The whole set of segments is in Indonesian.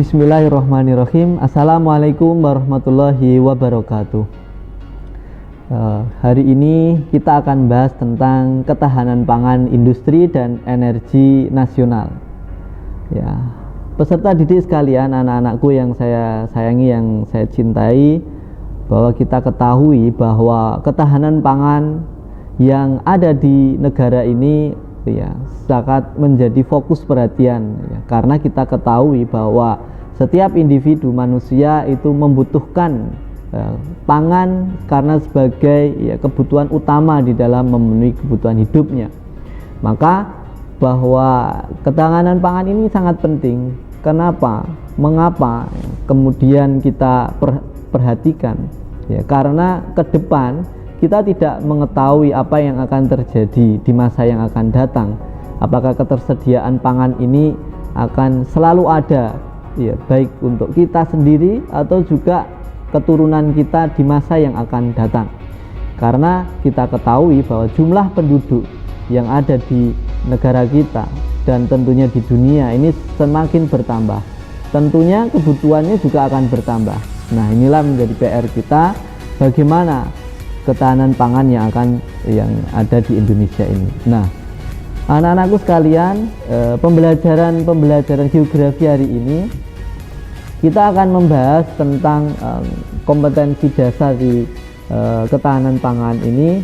Bismillahirrahmanirrahim. Assalamualaikum warahmatullahi wabarakatuh. Hari ini kita akan bahas tentang ketahanan pangan industri dan energi nasional. Ya, peserta didik sekalian, anak-anakku yang saya sayangi, yang saya cintai, bahwa kita ketahui bahwa ketahanan pangan yang ada di negara ini sangat menjadi fokus perhatian, karena kita ketahui bahwa setiap individu manusia itu membutuhkan pangan karena sebagai kebutuhan utama di dalam memenuhi kebutuhan hidupnya. Maka bahwa ketahanan pangan ini sangat penting. Kenapa? Mengapa kemudian kita perhatikan? Karena ke depan kita tidak mengetahui apa yang akan terjadi di masa yang akan datang. Apakah ketersediaan pangan ini akan selalu ada, baik untuk kita sendiri atau juga keturunan kita di masa yang akan datang. Karena kita ketahui bahwa jumlah penduduk yang ada di negara kita dan tentunya di dunia ini semakin bertambah. Tentunya kebutuhannya juga akan bertambah. Nah, inilah menjadi PR kita, bagaimana ketahanan pangan yang ada di Indonesia ini. Nah, anak-anakku sekalian, pembelajaran geografi hari ini kita akan membahas tentang kompetensi dasar di ketahanan pangan ini.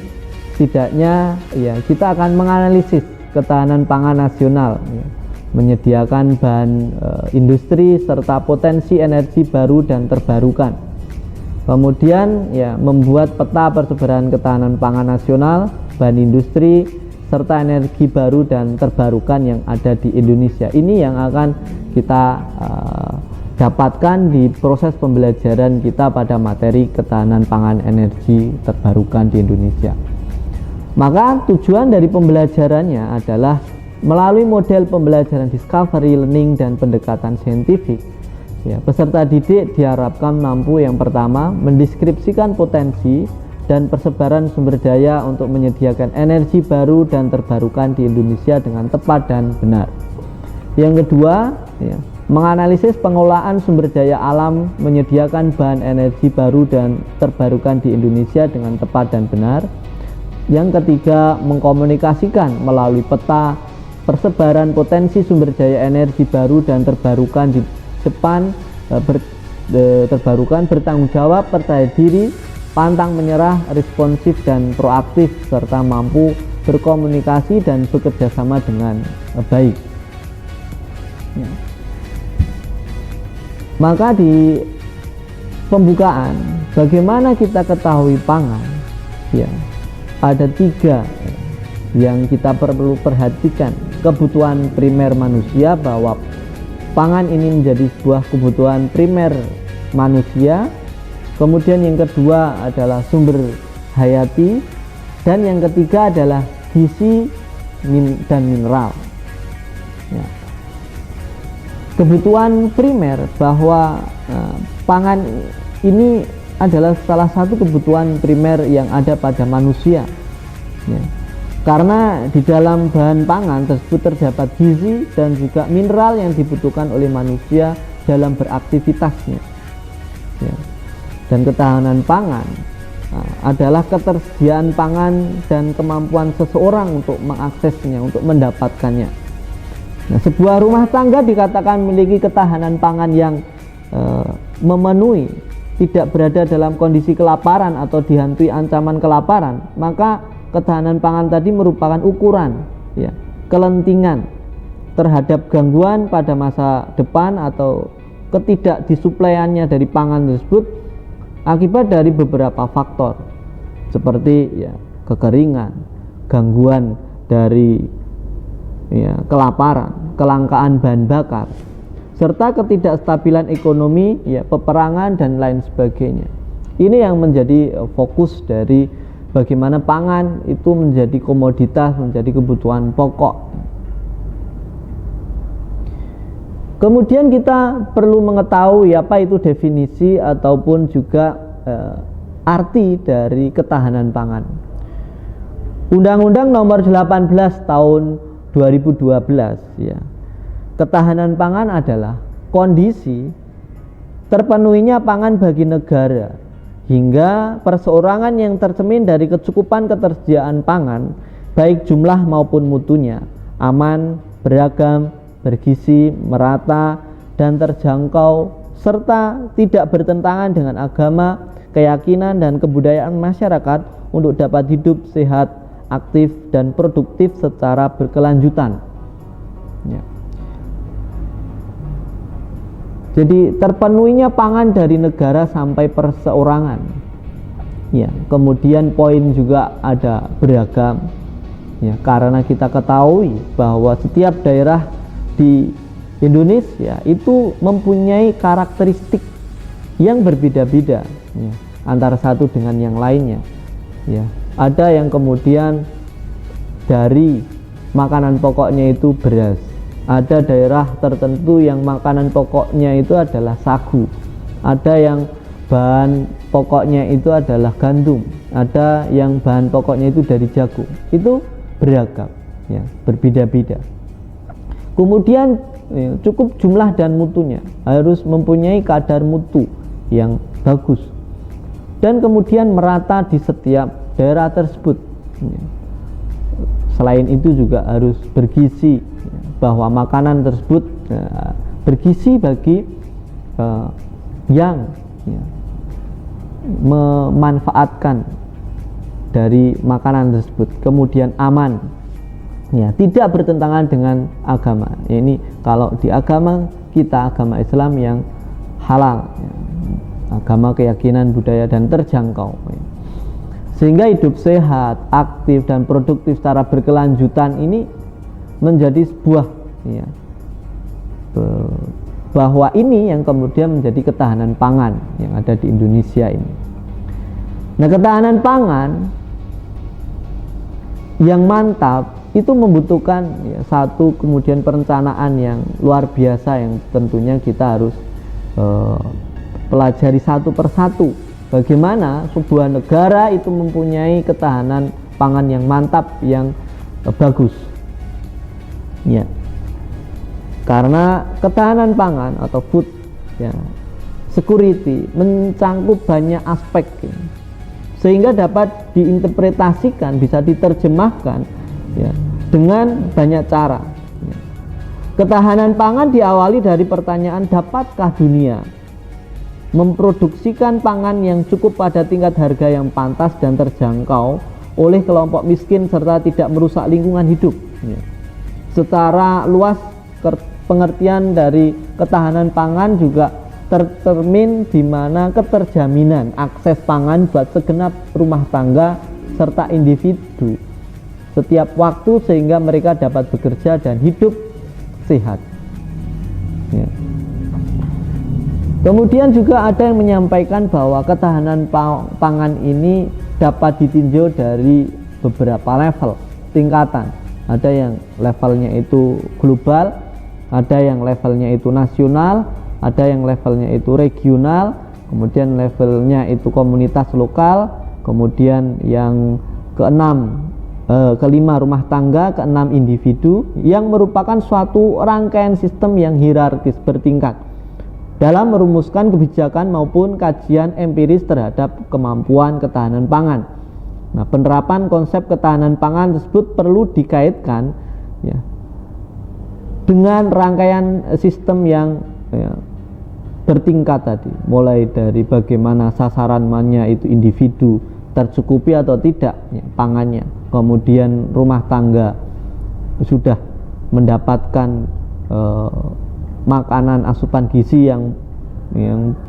Setidaknya kita akan menganalisis ketahanan pangan nasional, menyediakan bahan industri serta potensi energi baru dan terbarukan. Kemudian membuat peta persebaran ketahanan pangan nasional, bahan industri, serta energi baru dan terbarukan yang ada di Indonesia. Ini yang akan kita dapatkan di proses pembelajaran kita pada materi ketahanan pangan energi terbarukan di Indonesia. Maka tujuan dari pembelajarannya adalah melalui model pembelajaran discovery, learning, dan pendekatan saintifik. Peserta didik diharapkan mampu yang pertama mendeskripsikan potensi dan persebaran sumber daya untuk menyediakan energi baru dan terbarukan di Indonesia dengan tepat dan benar. Yang kedua, menganalisis pengolahan sumber daya alam menyediakan bahan energi baru dan terbarukan di Indonesia dengan tepat dan benar. Yang ketiga, mengkomunikasikan melalui peta persebaran potensi sumber daya energi baru dan terbarukan di depan terbarukan, bertanggung jawab, percaya diri, pantang menyerah, responsif dan proaktif, serta mampu berkomunikasi dan bekerja sama dengan baik. Maka di pembukaan, bagaimana kita ketahui pangan? Ada 3 yang kita perlu perhatikan. Kebutuhan primer manusia, bahwa pangan ini menjadi sebuah kebutuhan primer manusia. Kemudian yang kedua adalah sumber hayati, dan yang ketiga adalah gizi dan mineral. Kebutuhan primer, bahwa pangan ini adalah salah satu kebutuhan primer yang ada pada manusia. Karena di dalam bahan pangan tersebut terdapat gizi dan juga mineral yang dibutuhkan oleh manusia dalam beraktivitasnya. Dan ketahanan pangan adalah ketersediaan pangan dan kemampuan seseorang untuk mengaksesnya, untuk mendapatkannya. Nah, sebuah rumah tangga dikatakan memiliki ketahanan pangan yang memenuhi, tidak berada dalam kondisi kelaparan atau dihantui ancaman kelaparan, maka ketahanan pangan tadi merupakan ukuran kelentingan terhadap gangguan pada masa depan atau ketidakdisuplaiannya dari pangan tersebut akibat dari beberapa faktor seperti kekeringan, gangguan dari kelaparan, kelangkaan bahan bakar, serta ketidakstabilan ekonomi, peperangan dan lain sebagainya. Ini yang menjadi fokus dari bagaimana pangan itu menjadi komoditas, menjadi kebutuhan pokok. Kemudian kita perlu mengetahui apa itu definisi ataupun juga arti dari ketahanan pangan. Undang-Undang Nomor 18 Tahun 2012 ketahanan pangan adalah kondisi terpenuhinya pangan bagi negara hingga perseorangan yang tercermin dari kecukupan ketersediaan pangan baik jumlah maupun mutunya aman, beragam, bergizi, merata, dan terjangkau serta tidak bertentangan dengan agama, keyakinan, dan kebudayaan masyarakat untuk dapat hidup sehat, aktif, dan produktif secara berkelanjutan. Ya. Jadi terpenuhinya pangan dari negara sampai perseorangan. Ya, kemudian poin juga ada beragam. Ya, karena kita ketahui bahwa setiap daerah di Indonesia itu mempunyai karakteristik yang berbeda-beda, ya, antara satu dengan yang lainnya. Ya, ada yang kemudian dari makanan pokoknya itu beras. Ada daerah tertentu yang makanan pokoknya itu adalah sagu. Ada yang bahan pokoknya itu adalah gandum. Ada yang bahan pokoknya itu dari jagung. Itu beragam, ya, berbeda-beda. Kemudian cukup jumlah dan mutunya, harus mempunyai kadar mutu yang bagus. Dan kemudian merata di setiap daerah tersebut. Selain itu juga harus bergizi, bahwa makanan tersebut bergizi bagi yang memanfaatkan dari makanan tersebut. Kemudian aman, ya, tidak bertentangan dengan agama. Ini kalau di agama kita, agama Islam yang halal, ya, agama keyakinan budaya dan terjangkau, ya. Sehingga hidup sehat, aktif, dan produktif secara berkelanjutan ini menjadi sebuah, ya, bahwa ini yang kemudian menjadi ketahanan pangan yang ada di Indonesia ini. Nah, ketahanan pangan yang mantap itu membutuhkan, ya, satu kemudian perencanaan yang luar biasa yang tentunya kita harus pelajari satu persatu. Bagaimana sebuah negara itu mempunyai ketahanan pangan yang mantap, yang bagus. Ya, karena ketahanan pangan atau food, ya, security mencangkup banyak aspek, ya, sehingga dapat diinterpretasikan, bisa diterjemahkan, ya, dengan banyak cara. Ya. Ketahanan pangan diawali dari pertanyaan, dapatkah dunia memproduksikan pangan yang cukup pada tingkat harga yang pantas dan terjangkau oleh kelompok miskin serta tidak merusak lingkungan hidup. Ya. Secara luas pengertian dari ketahanan pangan juga tercermin di mana keterjaminan akses pangan buat segenap rumah tangga serta individu setiap waktu sehingga mereka dapat bekerja dan hidup sehat. Ya. Kemudian juga ada yang menyampaikan bahwa ketahanan pangan ini dapat ditinjau dari beberapa level, tingkatan. Ada yang levelnya itu global, ada yang levelnya itu nasional, ada yang levelnya itu regional, kemudian levelnya itu komunitas lokal, kemudian yang kelima rumah tangga, keenam individu, yang merupakan suatu rangkaian sistem yang hierarkis bertingkat dalam merumuskan kebijakan maupun kajian empiris terhadap kemampuan ketahanan pangan. Nah, penerapan konsep ketahanan pangan tersebut perlu dikaitkan, ya, dengan rangkaian sistem yang, ya, bertingkat tadi, mulai dari bagaimana sasarannya itu individu tercukupi atau tidak, ya, pangannya, kemudian rumah tangga sudah mendapatkan makanan asupan gizi yang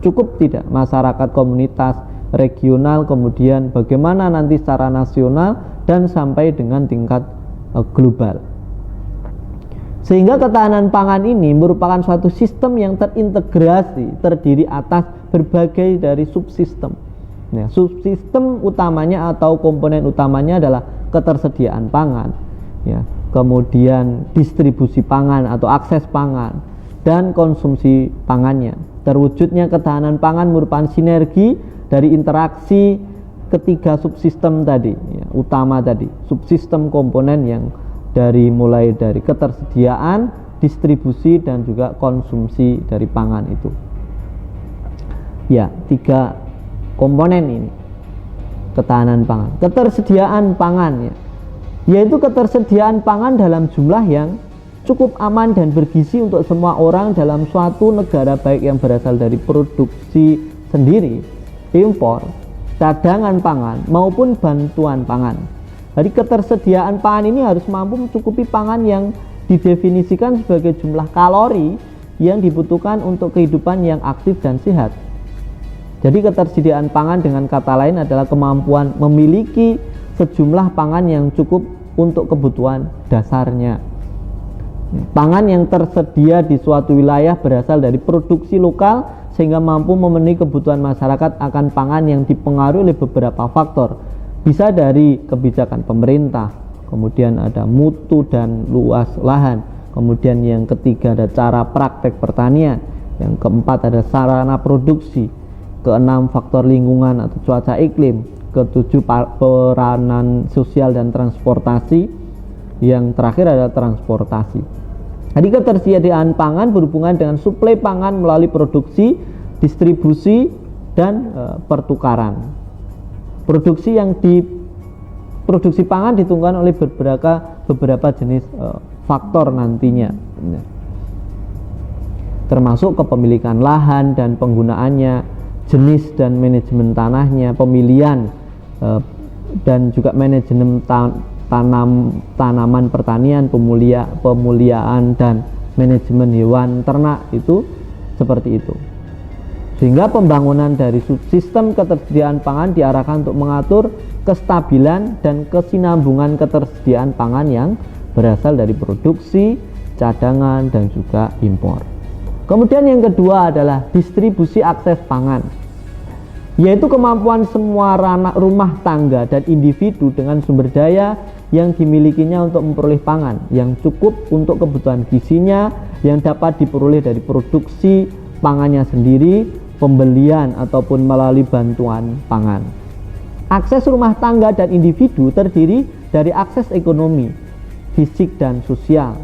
cukup tidak, masyarakat komunitas regional, kemudian bagaimana nanti secara nasional dan sampai dengan tingkat global. Sehingga ketahanan pangan ini merupakan suatu sistem yang terintegrasi, terdiri atas berbagai dari subsistem. Nah, subsistem utamanya atau komponen utamanya adalah ketersediaan pangan, ya, kemudian distribusi pangan atau akses pangan, dan konsumsi pangannya. Terwujudnya ketahanan pangan merupakan sinergi dari interaksi ketiga subsistem tadi, ya, utama tadi, subsistem komponen yang mulai dari ketersediaan, distribusi dan juga konsumsi dari pangan itu. Ya, 3 komponen ini ketahanan pangan. Ketersediaan pangan, yaitu ketersediaan pangan dalam jumlah yang cukup aman dan bergizi untuk semua orang dalam suatu negara, baik yang berasal dari produksi sendiri, impor, cadangan pangan maupun bantuan pangan. Jadi ketersediaan pangan ini harus mampu mencukupi pangan yang didefinisikan sebagai jumlah kalori yang dibutuhkan untuk kehidupan yang aktif dan sehat. Jadi ketersediaan pangan dengan kata lain adalah kemampuan memiliki sejumlah pangan yang cukup untuk kebutuhan dasarnya. Pangan yang tersedia di suatu wilayah berasal dari produksi lokal sehingga mampu memenuhi kebutuhan masyarakat akan pangan yang dipengaruhi oleh beberapa faktor. Bisa dari kebijakan pemerintah, kemudian ada mutu dan luas lahan, kemudian yang ketiga ada cara praktek pertanian, yang keempat ada sarana produksi, keenam faktor lingkungan atau cuaca iklim, ketujuh peranan sosial dan transportasi, yang terakhir adalah transportasi. Jadi ketersediaan pangan berhubungan dengan suplai pangan melalui produksi, distribusi, dan pertukaran. Produksi pangan ditentukan oleh beberapa jenis faktor nantinya, termasuk kepemilikan lahan dan penggunaannya, jenis dan manajemen tanahnya, pemilihan dan juga manajemen tanaman pertanian, pemuliaan dan manajemen hewan ternak, itu seperti itu. Sehingga pembangunan dari sistem ketersediaan pangan diarahkan untuk mengatur kestabilan dan kesinambungan ketersediaan pangan yang berasal dari produksi, cadangan, dan juga impor. Kemudian yang kedua adalah distribusi akses pangan, yaitu kemampuan semua rumah tangga dan individu dengan sumber daya yang dimilikinya untuk memperoleh pangan yang cukup untuk kebutuhan gizinya, yang dapat diperoleh dari produksi pangannya sendiri, pembelian ataupun melalui bantuan pangan. Akses rumah tangga dan individu terdiri dari akses ekonomi, fisik dan sosial.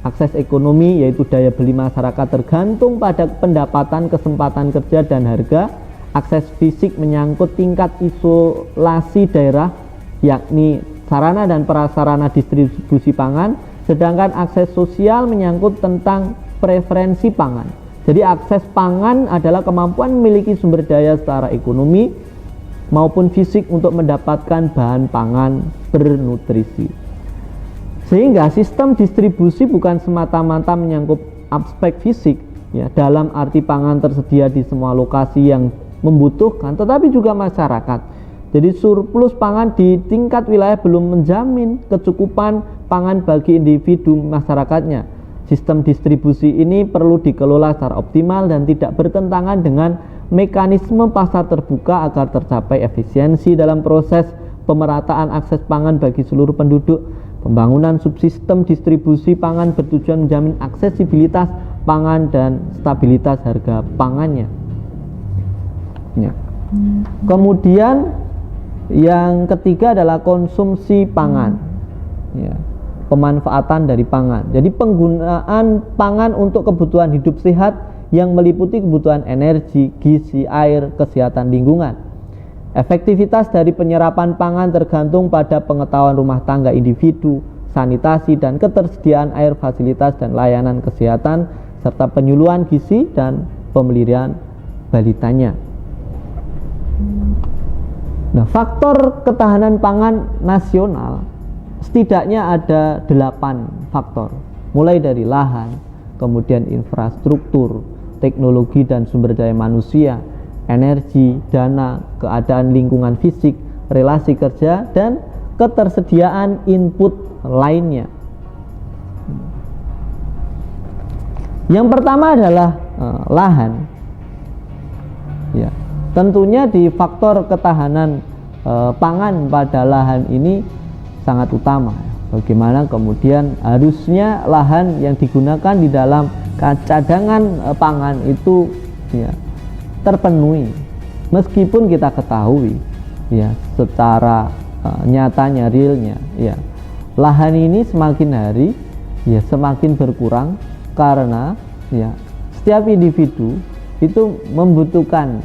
Akses ekonomi yaitu daya beli masyarakat tergantung pada pendapatan, kesempatan kerja, dan harga. Akses fisik menyangkut tingkat isolasi daerah, yakni sarana dan prasarana distribusi pangan. Sedangkan akses sosial menyangkut tentang preferensi pangan. Jadi akses pangan adalah kemampuan memiliki sumber daya secara ekonomi maupun fisik untuk mendapatkan bahan pangan bernutrisi. Sehingga sistem distribusi bukan semata-mata menyangkut aspek fisik, ya, dalam arti pangan tersedia di semua lokasi yang membutuhkan, tetapi juga masyarakat. Jadi surplus pangan di tingkat wilayah belum menjamin kecukupan pangan bagi individu masyarakatnya. Sistem distribusi ini perlu dikelola secara optimal dan tidak bertentangan dengan mekanisme pasar terbuka agar tercapai efisiensi dalam proses pemerataan akses pangan bagi seluruh penduduk. Pembangunan subsistem distribusi pangan bertujuan menjamin aksesibilitas pangan dan stabilitas harga pangannya. Ya. Kemudian yang ketiga adalah konsumsi pangan. Ya. Pemanfaatan dari pangan. Jadi penggunaan pangan untuk kebutuhan hidup sehat yang meliputi kebutuhan energi, gizi, air, kesehatan lingkungan. Efektivitas dari penyerapan pangan tergantung pada pengetahuan rumah tangga individu, sanitasi dan ketersediaan air, fasilitas dan layanan kesehatan, serta penyuluhan gizi dan pemeliharaan balitanya. Nah, faktor ketahanan pangan nasional setidaknya ada 8 faktor, mulai dari lahan, kemudian infrastruktur, teknologi dan sumber daya manusia, energi, dana, keadaan lingkungan fisik, relasi kerja, dan ketersediaan input lainnya. Yang pertama adalah lahan. Ya, tentunya di faktor ketahanan pangan pada lahan ini sangat utama. Bagaimana kemudian harusnya lahan yang digunakan di dalam cadangan pangan itu, ya, terpenuhi. Meskipun kita ketahui, ya, secara nyatanya, realnya, ya, lahan ini semakin hari, ya, semakin berkurang karena ya setiap individu itu membutuhkan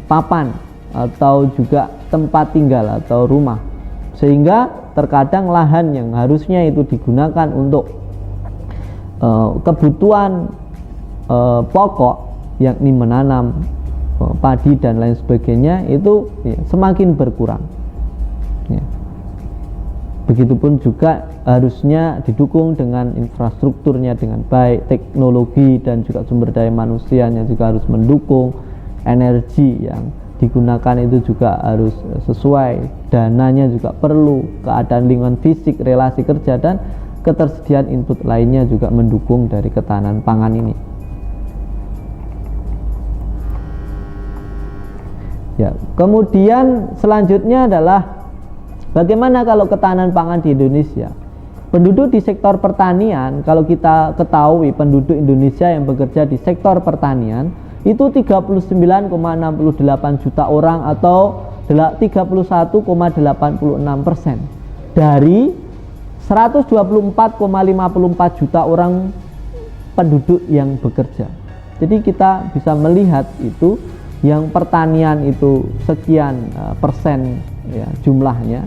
papan atau juga tempat tinggal atau rumah, sehingga terkadang lahan yang harusnya itu digunakan untuk kebutuhan pokok, yakni menanam padi dan lain sebagainya, itu ya, semakin berkurang ya. Begitupun juga harusnya didukung dengan infrastrukturnya dengan baik, teknologi dan juga sumber daya manusianya juga harus mendukung, energi yang digunakan itu juga harus sesuai, dananya juga perlu, keadaan lingkungan fisik, relasi kerja, dan ketersediaan input lainnya juga mendukung dari ketahanan pangan ini. Ya, kemudian selanjutnya adalah bagaimana kalau ketahanan pangan di Indonesia? Penduduk di sektor pertanian, kalau kita ketahui penduduk Indonesia yang bekerja di sektor pertanian itu 39,68 juta orang atau 31,86% dari 124,54 juta orang penduduk yang bekerja. Jadi kita bisa melihat itu yang pertanian itu sekian persen ya jumlahnya,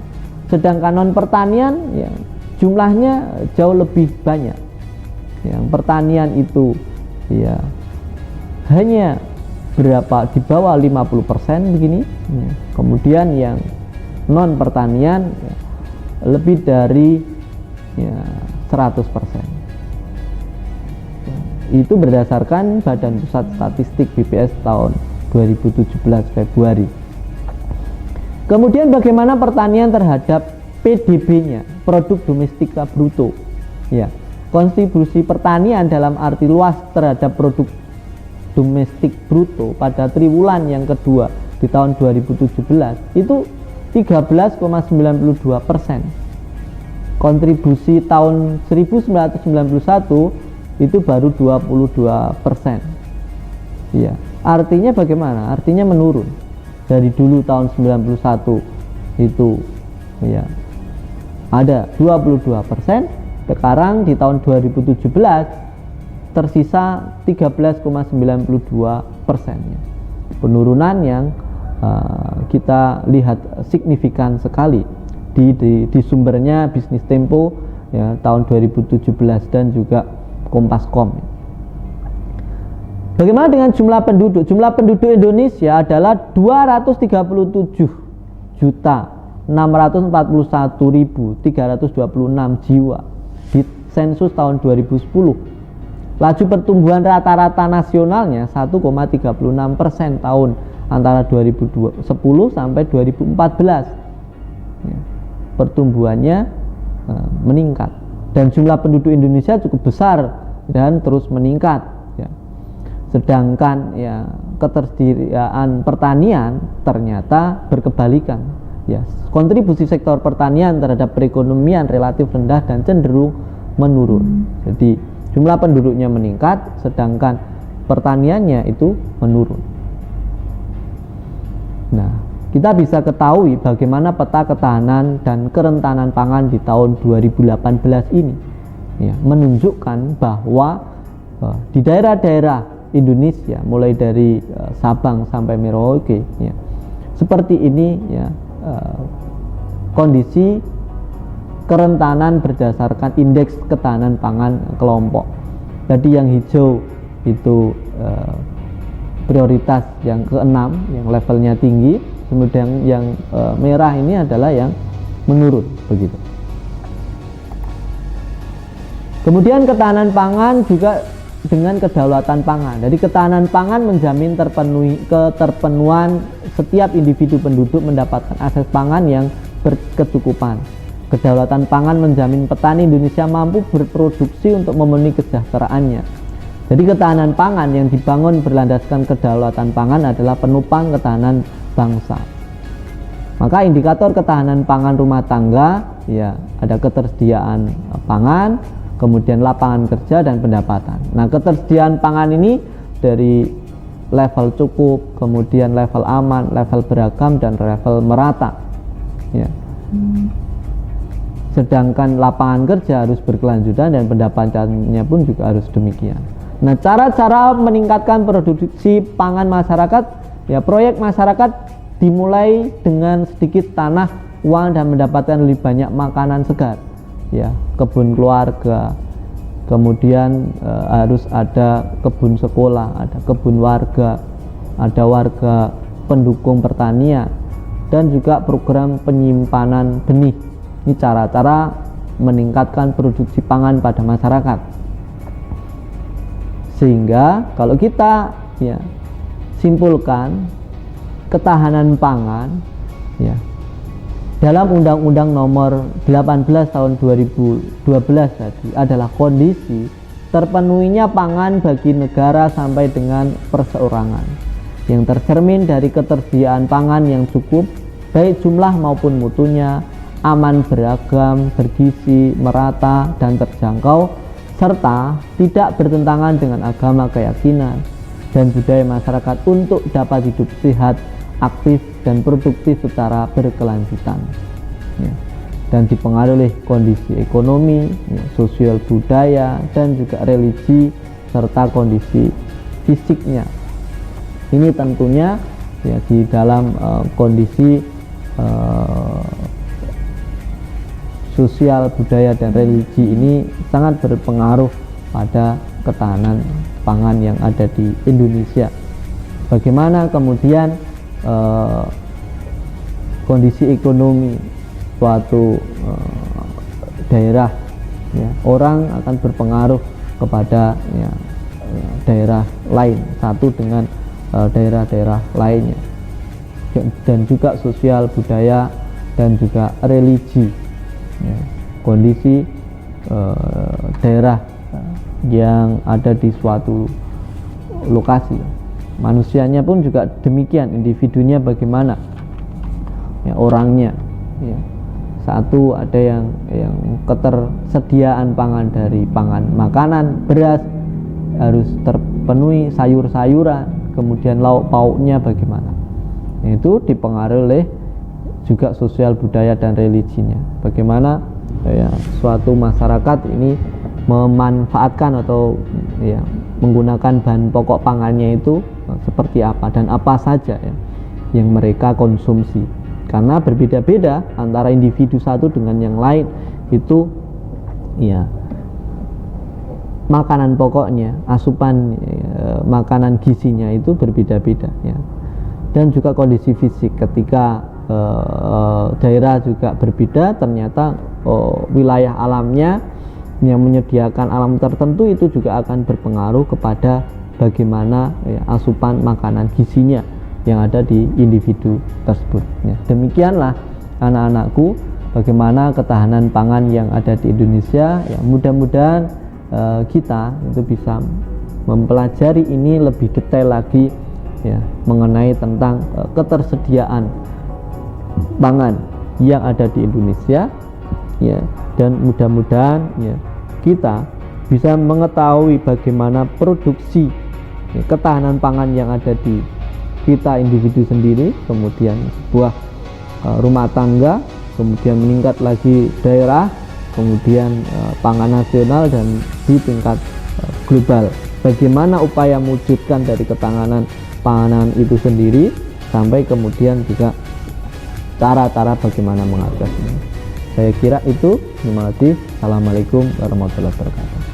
sedangkan non pertanian ya jumlahnya jauh lebih banyak. Yang pertanian itu ya hanya berapa, di bawah 50% begini ya. Kemudian yang non pertanian ya, lebih dari ya 100%. Itu berdasarkan Badan Pusat Statistik BPS tahun 2017 Februari. Kemudian bagaimana pertanian terhadap PDB-nya, produk domestik bruto ya. Kontribusi pertanian dalam arti luas terhadap produk domestik bruto pada triwulan yang kedua di tahun 2017 itu 13,92%. Kontribusi tahun 1991 itu baru 22%. Ya, artinya bagaimana? Artinya menurun. Dari dulu tahun 91 itu ya ada 22%, sekarang di tahun 2017 tersisa 13,92%. Penurunan yang kita lihat signifikan sekali di sumbernya Bisnis Tempo ya, tahun 2017 dan juga Kompas.com. Bagaimana dengan jumlah penduduk? Jumlah penduduk Indonesia adalah 237.641.326 jiwa di sensus tahun 2010. Laju pertumbuhan rata-rata nasionalnya 1,36% tahun antara 2010 sampai 2014. Ya, pertumbuhannya meningkat dan jumlah penduduk Indonesia cukup besar dan terus meningkat. Ya. Sedangkan ya ketersediaan pertanian ternyata berkebalikan. Ya, kontribusi sektor pertanian terhadap perekonomian relatif rendah dan cenderung menurun. Jadi jumlah penduduknya meningkat, sedangkan pertaniannya itu menurun. Nah, kita bisa ketahui bagaimana peta ketahanan dan kerentanan pangan di tahun 2018 ini ya, menunjukkan bahwa di daerah-daerah Indonesia mulai dari Sabang sampai Merauke ya, seperti ini ya, kondisi kerentanan berdasarkan indeks ketahanan pangan kelompok. Jadi yang hijau itu prioritas yang ke-6 yang levelnya tinggi, kemudian yang merah ini adalah yang menurun begitu. Kemudian ketahanan pangan juga dengan kedaulatan pangan. Jadi ketahanan pangan menjamin keterpenuhan setiap individu penduduk mendapatkan akses pangan yang berkecukupan. Kedaulatan pangan menjamin petani Indonesia mampu berproduksi untuk memenuhi kesejahteraannya. Jadi ketahanan pangan yang dibangun berlandaskan kedaulatan pangan adalah penopang ketahanan bangsa. Maka indikator ketahanan pangan rumah tangga ya ada ketersediaan pangan, kemudian lapangan kerja dan pendapatan. Nah, ketersediaan pangan ini dari level cukup, kemudian level aman, level beragam dan level merata. Ya. sedangkan lapangan kerja harus berkelanjutan dan pendapatannya pun juga harus demikian. Nah, cara-cara meningkatkan produksi pangan masyarakat, ya proyek masyarakat dimulai dengan sedikit tanah, uang, dan mendapatkan lebih banyak makanan segar, ya kebun keluarga, kemudian harus ada kebun sekolah, ada kebun warga, ada warga pendukung pertanian, dan juga program penyimpanan benih. Ini cara-cara meningkatkan produksi pangan pada masyarakat. Sehingga kalau kita ya simpulkan ketahanan pangan ya dalam Undang-Undang Nomor 18 tahun 2012 tadi adalah kondisi terpenuhinya pangan bagi negara sampai dengan perseorangan yang tercermin dari ketersediaan pangan yang cukup baik jumlah maupun mutunya, aman, beragam, bergizi, merata, dan terjangkau, serta tidak bertentangan dengan agama, keyakinan, dan budaya masyarakat untuk dapat hidup sehat, aktif, dan produktif secara berkelanjutan, ya, dan dipengaruhi oleh kondisi ekonomi, ya, sosial, budaya, dan juga religi, serta kondisi fisiknya. Ini tentunya ya di dalam kondisi sosial, budaya, dan religi ini sangat berpengaruh pada ketahanan pangan yang ada di Indonesia. Bagaimana kemudian kondisi ekonomi suatu daerah, ya, orang akan berpengaruh kepada ya, daerah lain, satu dengan daerah-daerah lainnya, dan juga sosial, budaya, dan juga religi. Ya, kondisi daerah yang ada di suatu lokasi, manusianya pun juga demikian, individunya bagaimana, ya, orangnya, ya. Satu ada yang ketersediaan pangan dari makanan, beras harus terpenuhi, sayur-sayuran, kemudian lauk pauknya bagaimana, itu dipengaruhi oleh juga sosial, budaya, dan religinya. Bagaimana ya suatu masyarakat ini memanfaatkan atau ya menggunakan bahan pokok pangannya itu seperti apa dan apa saja ya yang mereka konsumsi. Karena berbeda-beda antara individu satu dengan yang lain itu ya makanan pokoknya, asupan makanan gizinya itu berbeda-beda ya. Dan juga kondisi fisik ketika daerah juga berbeda, ternyata wilayah alamnya yang menyediakan alam tertentu itu juga akan berpengaruh kepada bagaimana ya, asupan makanan gizinya yang ada di individu tersebut ya. Demikianlah anak-anakku bagaimana ketahanan pangan yang ada di Indonesia ya. Mudah-mudahan kita itu bisa mempelajari ini lebih detail lagi ya, mengenai tentang ketersediaan pangan yang ada di Indonesia ya, dan mudah-mudahan ya kita bisa mengetahui bagaimana produksi ya, ketahanan pangan yang ada di kita individu sendiri, kemudian sebuah rumah tangga, kemudian meningkat lagi daerah, kemudian pangan nasional, dan di tingkat global. Bagaimana upaya mewujudkan dari ketahanan pangan itu sendiri, sampai kemudian juga cara-cara bagaimana mengatasinya. Saya kira itu. Terima kasih. Assalamualaikum warahmatullahi wabarakatuh.